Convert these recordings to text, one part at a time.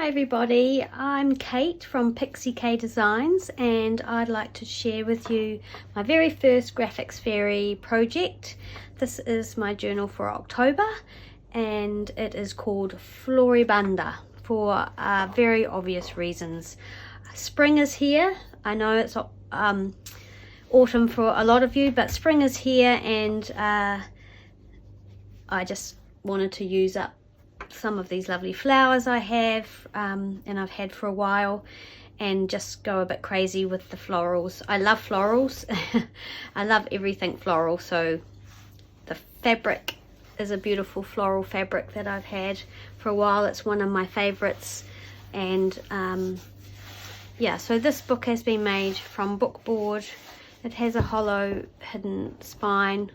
Hi everybody, I'm Kate from Pixie Designs, and I'd like to share with you my very first graphics fairy project. This is my journal for October and it is called Floribunda for very obvious reasons. Spring is here. I know it's autumn for a lot of you, but spring is here, and I just wanted to use up some of these lovely flowers I have and I've had for a while, and just go a bit crazy with the florals. I love florals. I love everything floral. So the fabric is a beautiful floral fabric that I've had for a while. It's one of my favorites, and yeah, so this book has been made from bookboard. It has a hollow hidden spine,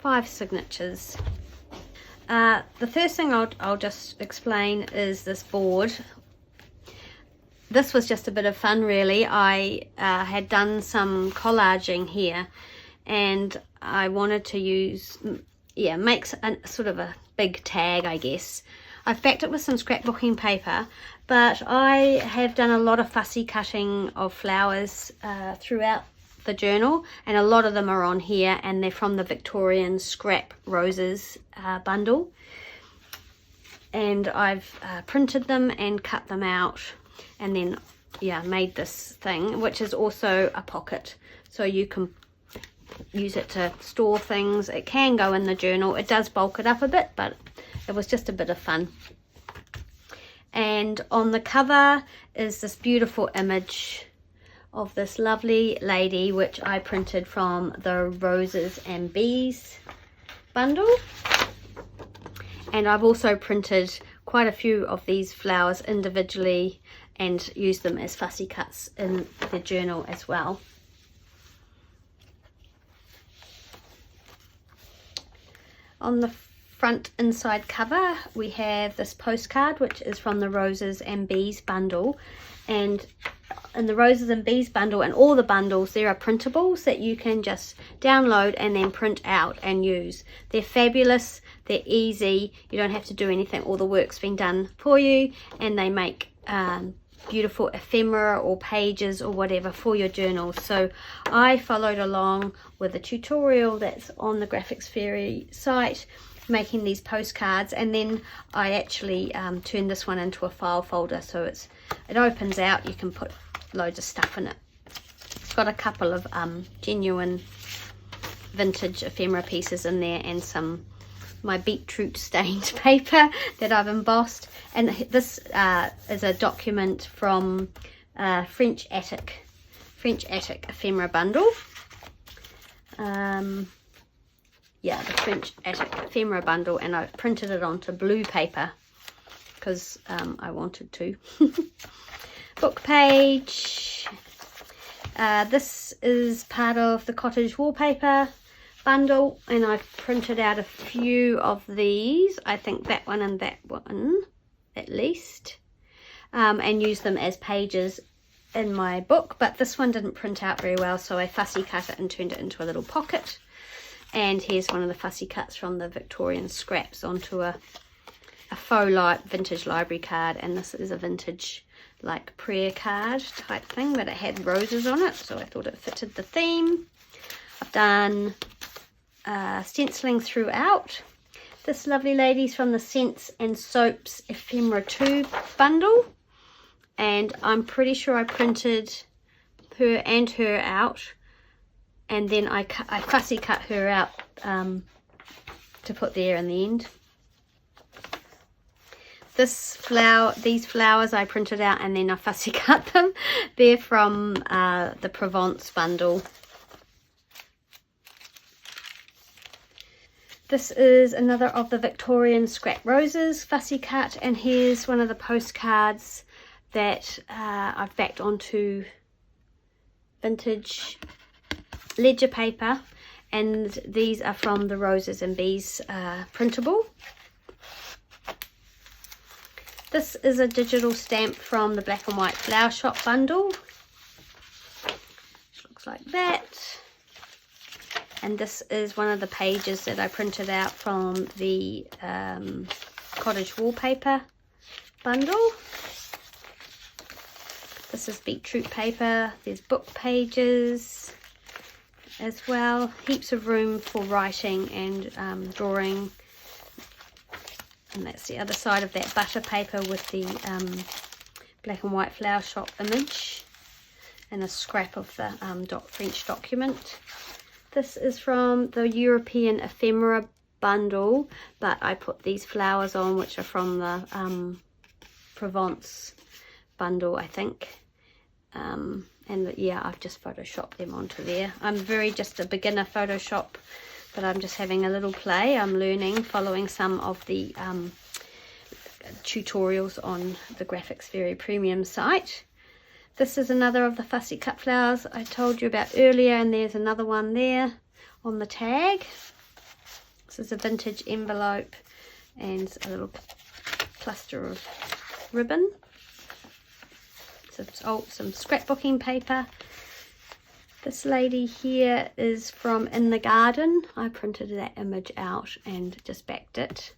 5 signatures. The first thing I'll just explain is this board. This was just a bit of fun really. I had done some collaging here, and I wanted to use, make a sort of a big tag, I guess. I've backed it with some scrapbooking paper, but I have done a lot of fussy cutting of flowers throughout the journal, and a lot of them are on here, and they're from the Victorian Scrap Roses bundle, and I've printed them and cut them out, and then made this thing, which is also a pocket, so you can use it to store things. It can go in the journal. It does bulk it up a bit, but it was just a bit of fun. And on the cover is this beautiful image of this lovely lady, which I printed from the Roses and Bees bundle. And I've also printed quite a few of these flowers individually and used them as fussy cuts in the journal as well. On the front inside cover we have this postcard, which is from the Roses and Bees bundle, and in the Roses and Bees bundle and all the bundles there are printables that you can just download and then print out and use. They're fabulous, they're easy, you don't have to do anything, all the work's been done for you, and they make beautiful ephemera or pages or whatever for your journals. So I followed along with a tutorial that's on the Graphics Fairy site, making these postcards, and then I actually turned this one into a file folder, so it opens out. You can put loads of stuff in it. It's got a couple of genuine vintage ephemera pieces in there, and my beetroot stained paper that I've embossed. And this is a document from French Attic ephemera bundle. The French Attic ephemera bundle, and I printed it onto blue paper because I wanted to. Book page. This is part of the cottage wallpaper bundle, and I've printed out a few of these. I think that one and that one at least, and use them as pages in my book. But this one didn't print out very well, so I fussy cut it and turned it into a little pocket. And here's one of the fussy cuts from the Victorian scraps onto a faux vintage library card, and this is a vintage like prayer card type thing, but it had roses on it, so I thought it fitted the theme. I've done stenciling throughout. This lovely lady's from the Scents and Soaps Ephemera 2 bundle, and I'm pretty sure I printed her and her out, and then I fussy cut her out to put there in the end. These flowers I printed out and then I fussy cut them. They're from the Provence bundle. This is another of the Victorian Scrap Roses fussy cut, and here's one of the postcards that I've backed onto vintage ledger paper, and these are from the Roses and Bees printable. This is a digital stamp from the Black and White Flower Shop bundle, which looks like that. And this is one of the pages that I printed out from the cottage wallpaper bundle. This is beetroot paper. There's book pages as well. Heaps of room for writing and drawing. And that's the other side of that butter paper with the black and white flower shop image and a scrap of the French document. This is from the European ephemera bundle, but I put these flowers on, which are from the Provence bundle, I think. And yeah, I've just photoshopped them onto there. I'm just a beginner Photoshop, but I'm just having a little play. I'm learning, following some of the tutorials on the Graphics Very Premium site. This is another of the fussy cut flowers I told you about earlier, and there's another one there on the tag. This is a vintage envelope and a little cluster of ribbon. Some scrapbooking paper. This lady here is from In the Garden. I printed that image out and just backed it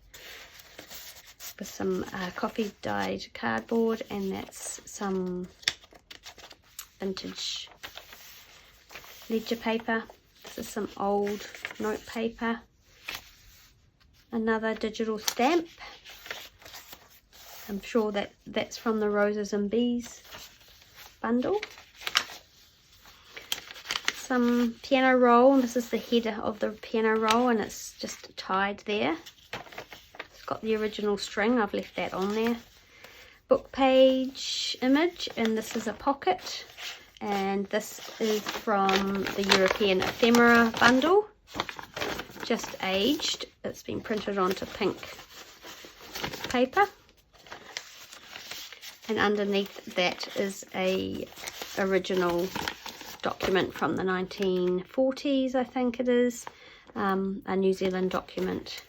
with some coffee dyed cardboard, and that's some vintage ledger paper. This is some old note paper. Another digital stamp. I'm sure that's from the Roses and Bees bundle. Some piano roll. This is the header of the piano roll, and it's just tied there. It's got the original string. I've left that on there. Book page image, and this is a pocket, and this is from the European ephemera bundle, just aged. It's been printed onto pink paper, and underneath that is a original document from the 1940s, I think it is, a New Zealand document,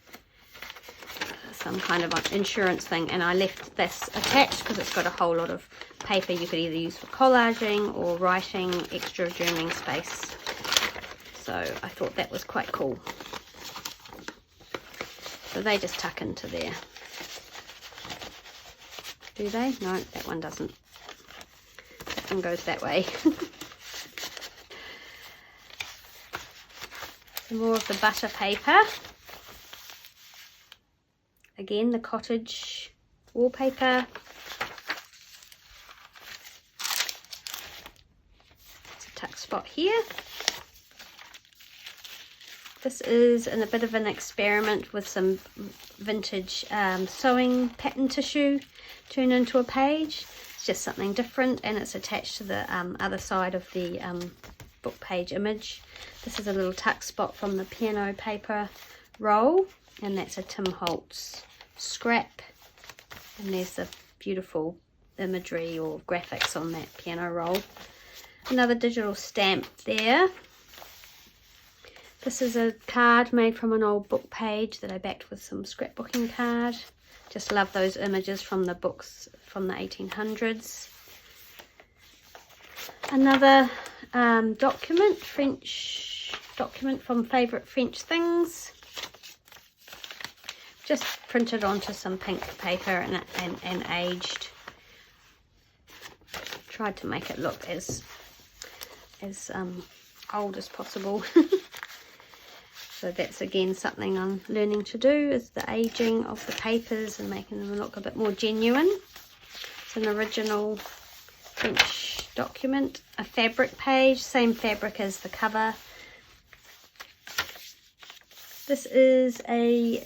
some kind of insurance thing, and I left this attached because it's got a whole lot of paper you could either use for collaging or writing, extra journaling space, so I thought that was quite cool. So they just tuck into there. Do they? No, that one doesn't. That one goes that way. Some more of the butter paper. Again, the cottage wallpaper. It's a tuck spot here. This is a bit of an experiment with some vintage sewing pattern tissue turned into a page. It's just something different, and it's attached to the other side of the book page image. This is a little tuck spot from the piano paper roll, and that's a Tim Holtz scrap, and there's the beautiful imagery or graphics on that piano roll. Another digital stamp there. This is a card made from an old book page that I backed with some scrapbooking card. Just love those images from the books from the 1800s. Another document, French document from Favourite French Things. Just printed onto some pink paper and aged. Tried to make it look as old as possible. So that's again something I'm learning to do, is the aging of the papers and making them look a bit more genuine. It's an original French document, a fabric page, same fabric as the cover. This is a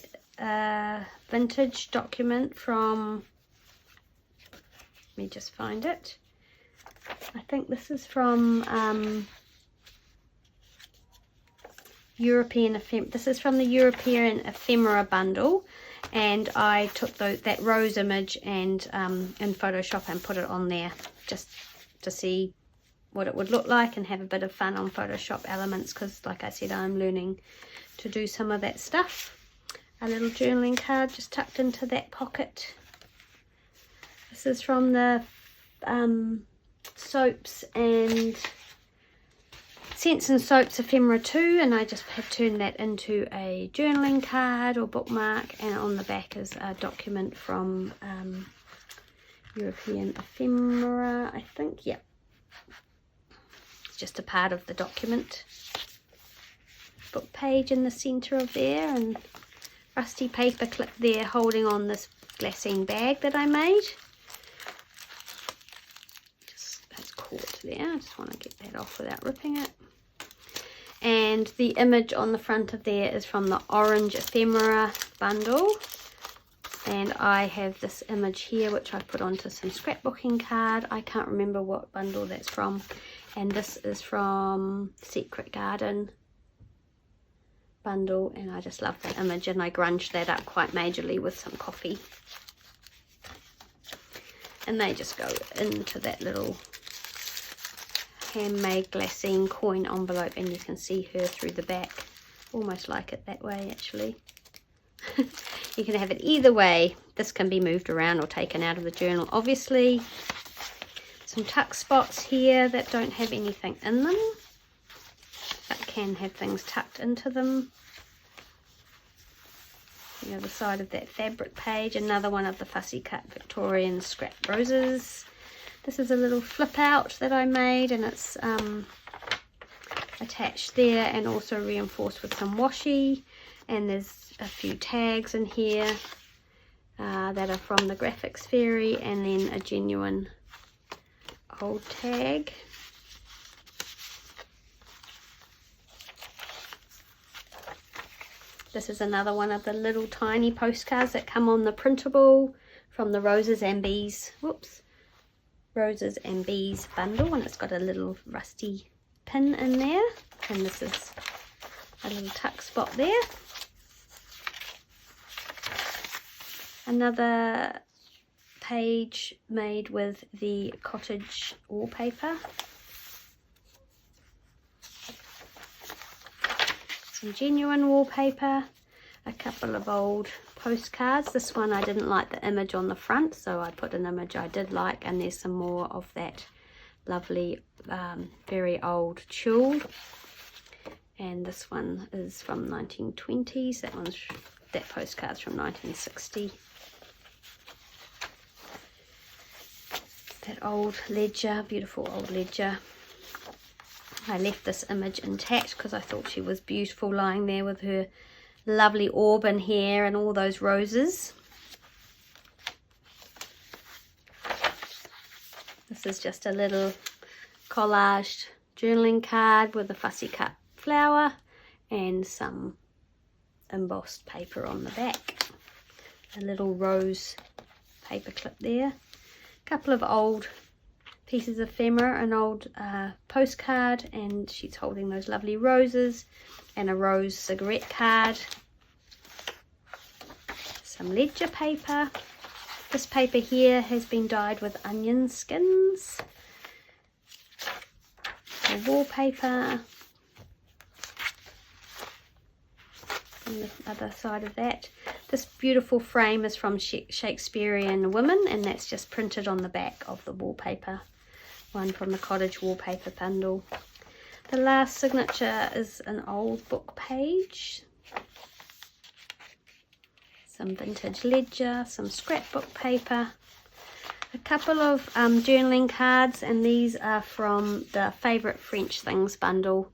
vintage document from, let me just find it. I think this is from this is from the European ephemera bundle, and I took that rose image and in Photoshop and put it on there just to see what it would look like and have a bit of fun on Photoshop elements, because like I said, I'm learning to do some of that stuff. A little journaling card just tucked into that pocket. This is from the soaps and Scents and Soaps ephemera 2, and I just have turned that into a journaling card or bookmark, and on the back is a document from European ephemera, I think. Yep. It's just a part of the document. Book page in the center of there, and rusty paper clip there holding on this glassine bag that I made. It's caught there. I just want to get that off without ripping it. And the image on the front of there is from the orange ephemera bundle. And I have this image here which I put onto some scrapbooking card. I can't remember what bundle that's from. And this is from Secret Garden bundle, and I just love that image, and I grunged that up quite majorly with some coffee. And they just go into that little handmade glassine coin envelope, and you can see her through the back. Almost like it that way, actually. You can have it either way. This can be moved around or taken out of the journal, obviously. Some tuck spots here that don't have anything in them, but can have things tucked into them. The other side of that fabric page, another one of the fussy cut Victorian scrap roses. This is a little flip out that I made, and it's attached there and also reinforced with some washi. And there's a few tags in here that are from the Graphics Fairy, and then a genuine old tag. This is another one of the little tiny postcards that come on the printable from the Roses and Bees bundle, and it's got a little rusty pin in there, and this is a little tuck spot there. Another page made with the cottage wallpaper. Some genuine wallpaper, a couple of old postcards. This one I didn't like the image on the front, so I put an image I did like, and there's some more of that lovely very old tulle. And this one is from 1920s. That postcard's from 1960. That old ledger, beautiful old ledger. I left this image intact because I thought she was beautiful lying there with her lovely auburn hair and all those roses. This is just a little collaged journaling card with a fussy cut flower and some embossed paper on the back. A little rose paper clip there. A couple of old pieces of ephemera, an old postcard, and she's holding those lovely roses, and a rose cigarette card. Some ledger paper. This paper here has been dyed with onion skins. The wallpaper. On the other side of that, this beautiful frame is from Shakespearean Women, and that's just printed on the back of the wallpaper. One from the cottage wallpaper bundle. The last signature is an old book page. Some vintage ledger, some scrapbook paper, a couple of journaling cards, and these are from the Favourite French Things bundle.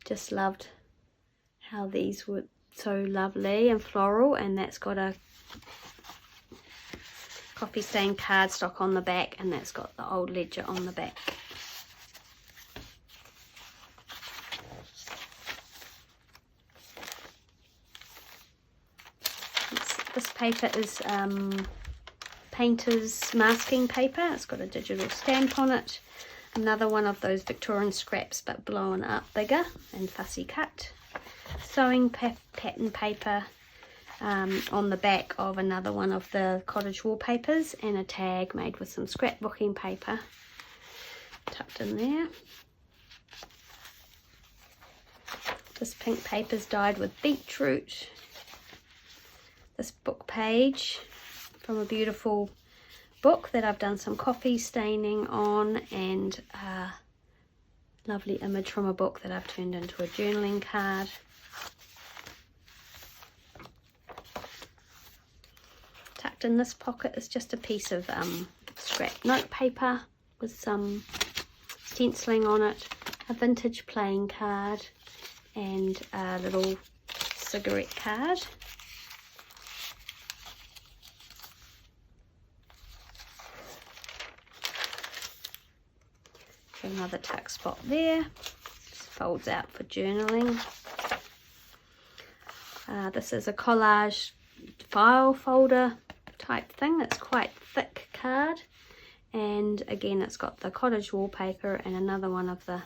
Just loved how these were so lovely and floral, and that's got a coffee stained cardstock on the back, and that's got the old ledger on the back. This paper is painter's masking paper. It's got a digital stamp on it. Another one of those Victorian scraps, but blown up bigger and fussy cut. Sewing pattern paper on the back of another one of the cottage wallpapers, and a tag made with some scrapbooking paper tucked in there. This pink paper is dyed with beetroot. This book page from a beautiful book that I've done some coffee staining on, and a lovely image from a book that I've turned into a journaling card. Tucked in this pocket is just a piece of scrap note paper with some stenciling on it, a vintage playing card, and a little cigarette card. Another tuck spot there. Just folds out for journaling. This is a collage file folder type thing. It's quite thick card, and again it's got the cottage wallpaper and another one of the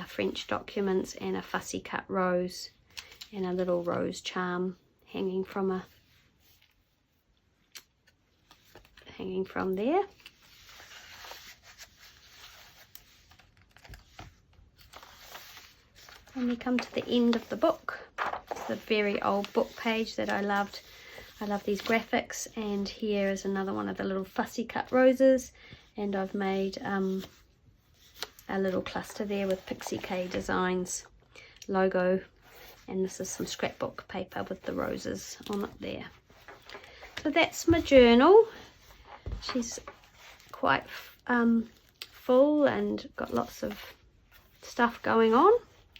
French documents and a fussy cut rose and a little rose charm hanging from there. And we come to the end of the book. It's a very old book page that I loved. I love these graphics, and here is another one of the little fussy cut roses, and I've made a little cluster there with Pixie Designs logo, and this is some scrapbook paper with the roses on it there. So that's my journal. She's quite full and got lots of stuff going on.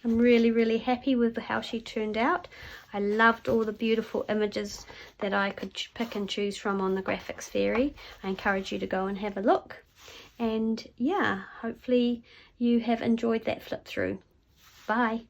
I'm really happy with how she turned out. I loved all the beautiful images that I could pick and choose from on the Graphics Fairy. I encourage you to go and have a look. And yeah, hopefully you have enjoyed that flip through. Bye.